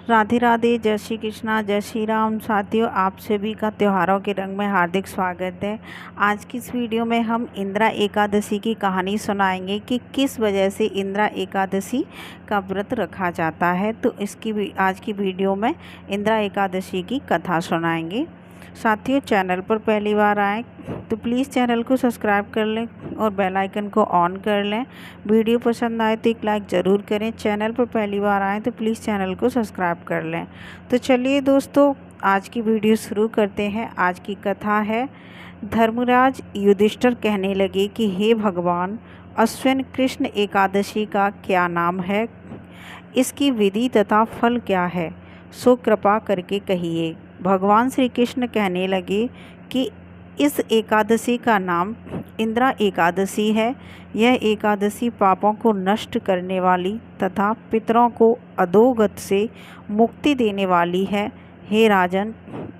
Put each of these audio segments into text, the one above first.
राधे राधे, जय श्री कृष्णा, जय श्री राम। साथियों, आप सभी का त्योहारों के रंग में हार्दिक स्वागत है। आज की इस वीडियो में हम इंदिरा एकादशी की कहानी सुनाएंगे कि किस वजह से इंदिरा एकादशी का व्रत रखा जाता है। तो आज की वीडियो में इंदिरा एकादशी की कथा सुनाएंगे। साथियों, चैनल पर पहली बार आएँ तो प्लीज़ चैनल को सब्सक्राइब कर लें और बेल आइकन को ऑन कर लें। वीडियो पसंद आए तो एक लाइक ज़रूर करें। चैनल पर पहली बार आएँ तो प्लीज़ चैनल को सब्सक्राइब कर लें। तो चलिए दोस्तों, आज की वीडियो शुरू करते हैं। आज की कथा है, धर्मराज युधिष्ठिर कहने लगे कि हे भगवान, अश्विन कृष्ण एकादशी का क्या नाम है, इसकी विधि तथा फल क्या है, सो कृपा करके कहिए। भगवान श्री कृष्ण कहने लगे कि इस एकादशी का नाम इंदिरा एकादशी है। यह एकादशी पापों को नष्ट करने वाली तथा पितरों को अधोगति से मुक्ति देने वाली है। हे राजन,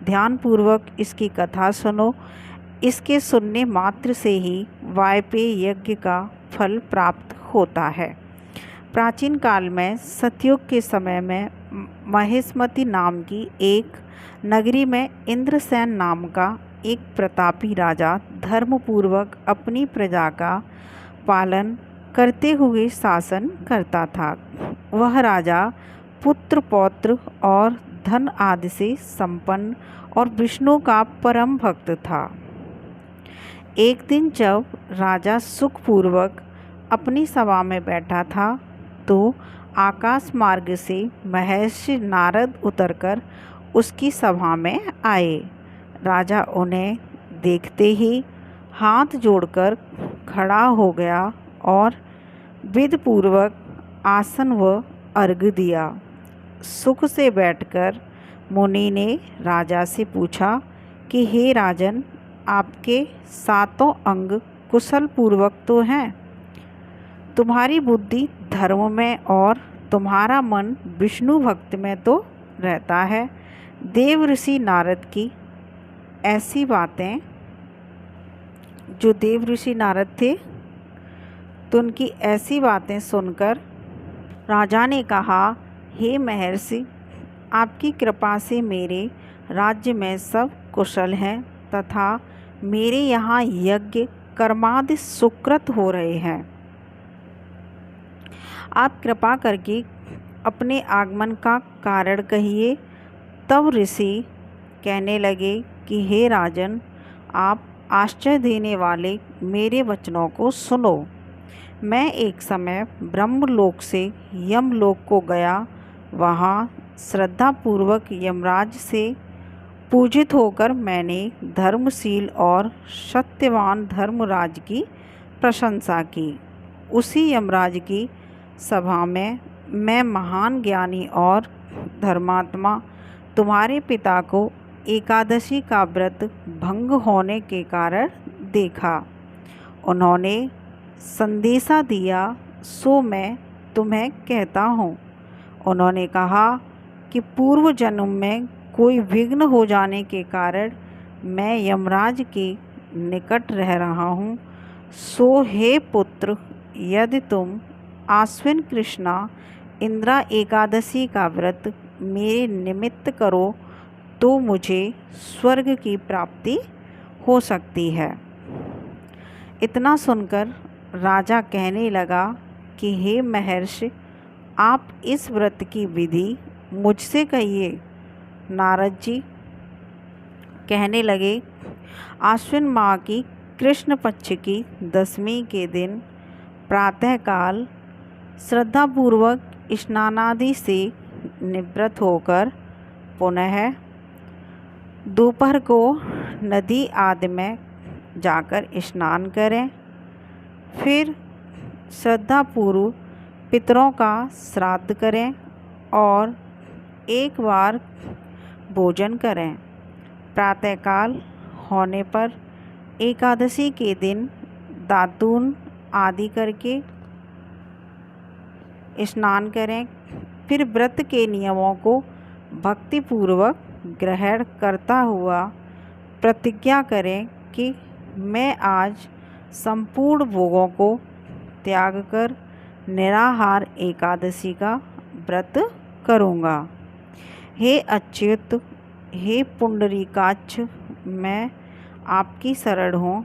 ध्यानपूर्वक इसकी कथा सुनो। इसके सुनने मात्र से ही वायपेय यज्ञ का फल प्राप्त होता है। प्राचीन काल में सतयुग के समय में महेशमती नाम की एक नगरी में इंद्रसेन नाम का एक प्रतापी राजा धर्मपूर्वक अपनी प्रजा का पालन करते हुए शासन करता था। वह राजा पुत्र पौत्र और धन आदि से संपन्न और विष्णु का परम भक्त था। एक दिन जब राजा सुखपूर्वक अपनी सभा में बैठा था तो आकाश मार्ग से महर्षि नारद उतरकर उसकी सभा में आए। राजा उन्हें देखते ही हाथ जोड़कर खड़ा हो गया और विधिपूर्वक आसन व अर्घ्य दिया। सुख से बैठकर मुनि ने राजा से पूछा कि हे राजन, आपके सातों अंग कुशल पूर्वक तो हैं। तुम्हारी बुद्धि धर्म में और तुम्हारा मन विष्णु भक्त में तो रहता है। देव ऋषि नारद की ऐसी बातें, जो देव ऋषि नारद थे, तो उनकी ऐसी बातें सुनकर राजा ने कहा, हे महर्षि, आपकी कृपा से मेरे राज्य में सब कुशल हैं तथा मेरे यहाँ यज्ञ कर्मादि सुकृत हो रहे हैं। आप कृपा करके अपने आगमन का कारण कहिए। तब ऋषि कहने लगे कि हे राजन, आप आश्चर्य देने वाले मेरे वचनों को सुनो। मैं एक समय ब्रह्मलोक से यमलोक को गया। वहाँ श्रद्धापूर्वक यमराज से पूजित होकर मैंने धर्मशील और सत्यवान धर्मराज की प्रशंसा की। उसी यमराज की सभा में मैं महान ज्ञानी और धर्मात्मा तुम्हारे पिता को एकादशी का व्रत भंग होने के कारण देखा। उन्होंने संदेशा दिया, सो मैं तुम्हें कहता हूँ। उन्होंने कहा कि पूर्व जन्म में कोई विघ्न हो जाने के कारण मैं यमराज के निकट रह रहा हूँ। सो हे पुत्र, यदि तुम आश्विन कृष्णा इंदिरा एकादशी का व्रत मेरे निमित्त करो तो मुझे स्वर्ग की प्राप्ति हो सकती है। इतना सुनकर राजा कहने लगा कि हे महर्षि, आप इस व्रत की विधि मुझसे कहिए। नारद जी कहने लगे, आश्विन माह की कृष्ण पक्ष की दशमी के दिन प्रातःकाल श्रद्धापूर्वक स्नानादि से निवृत्त होकर पुनः दोपहर को नदी आदि में जाकर स्नान करें। फिर श्रद्धापूर्वक पितरों का श्राद्ध करें और एक बार भोजन करें। प्रातःकाल होने पर एकादशी के दिन दातून आदि करके स्नान करें। फिर व्रत के नियमों को भक्तिपूर्वक ग्रहण करता हुआ प्रतिज्ञा करें कि मैं आज संपूर्ण भोगों को त्याग कर निराहार एकादशी का व्रत करूँगा। हे अच्युत, हे पुंडरीकाक्ष, मैं आपकी शरण हूँ,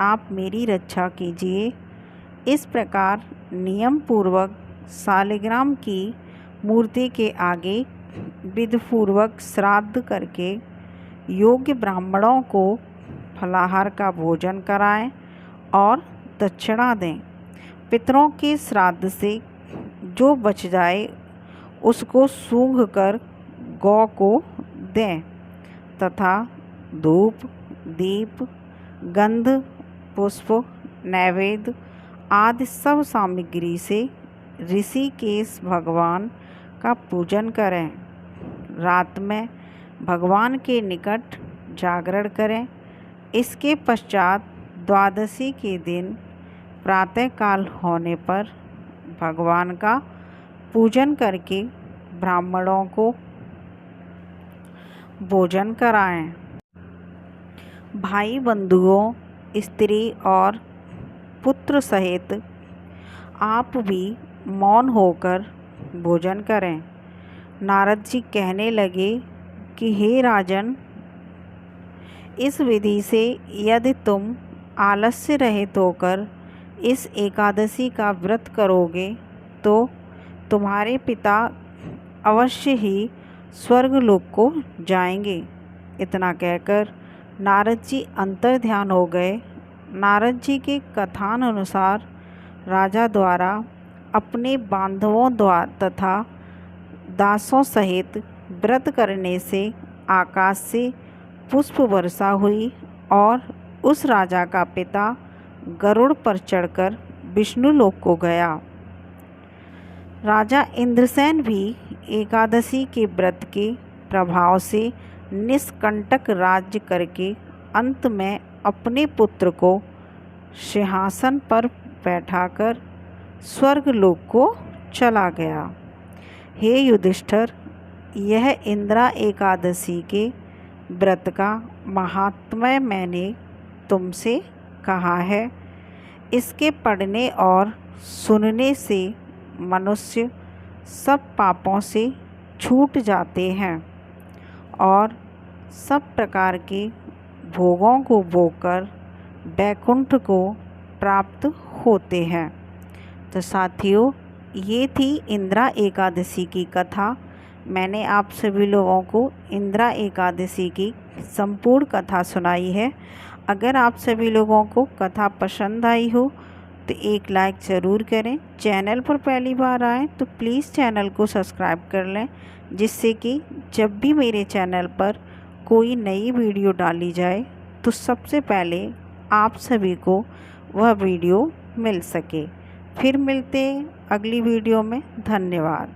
आप मेरी रक्षा कीजिए। इस प्रकार नियम पूर्वक शालिग्राम की मूर्ति के आगे विधिपूर्वक श्राद्ध करके योग्य ब्राह्मणों को फलाहार का भोजन कराएं और दक्षिणा दें। पितरों के श्राद्ध से जो बच जाए उसको सूंघ कर गौ को दें तथा धूप, दीप, गंध, पुष्प, नैवेद्य आदि सब सामग्री से ऋषिकेश भगवान का पूजन करें। रात में भगवान के निकट जागरण करें। इसके पश्चात द्वादशी के दिन प्रातःकाल होने पर भगवान का पूजन करके ब्राह्मणों को भोजन कराएं। भाई बंधुओं, स्त्री और पुत्र सहित आप भी मौन होकर भोजन करें। नारद जी कहने लगे कि हे राजन, इस विधि से यदि तुम आलस्य रहित होकर इस एकादशी का व्रत करोगे तो तुम्हारे पिता अवश्य ही स्वर्गलोक को जाएंगे। इतना कहकर नारद जी अंतर्ध्यान हो गए। नारद जी के कथान अनुसार राजा द्वारा अपने बांधवों द्वारा तथा दासों सहित व्रत करने से आकाश से पुष्प वर्षा हुई और उस राजा का पिता गरुड़ पर चढ़कर विष्णु लोक को गया। राजा इंद्रसेन भी एकादशी के व्रत के प्रभाव से निष्कंटक राज्य करके अंत में अपने पुत्र को सिंहासन पर बैठाकर स्वर्गलोक को चला गया। हे युधिष्ठिर, यह इंद्रा एकादशी के व्रत का महात्म्य मैंने तुमसे कहा है। इसके पढ़ने और सुनने से मनुष्य सब पापों से छूट जाते हैं और सब प्रकार के भोगों को भोगकर वैकुंठ को प्राप्त होते हैं। तो साथियों, ये थी इंद्रा एकादशी की कथा। मैंने आप सभी लोगों को इंद्रा एकादशी की संपूर्ण कथा सुनाई है। अगर आप सभी लोगों को कथा पसंद आई हो तो एक लाइक ज़रूर करें। चैनल पर पहली बार आएँ तो प्लीज़ चैनल को सब्सक्राइब कर लें, जिससे कि जब भी मेरे चैनल पर कोई नई वीडियो डाली जाए तो सबसे पहले आप सभी को वह वीडियो मिल सके। फिर मिलते हैं अगली वीडियो में। धन्यवाद।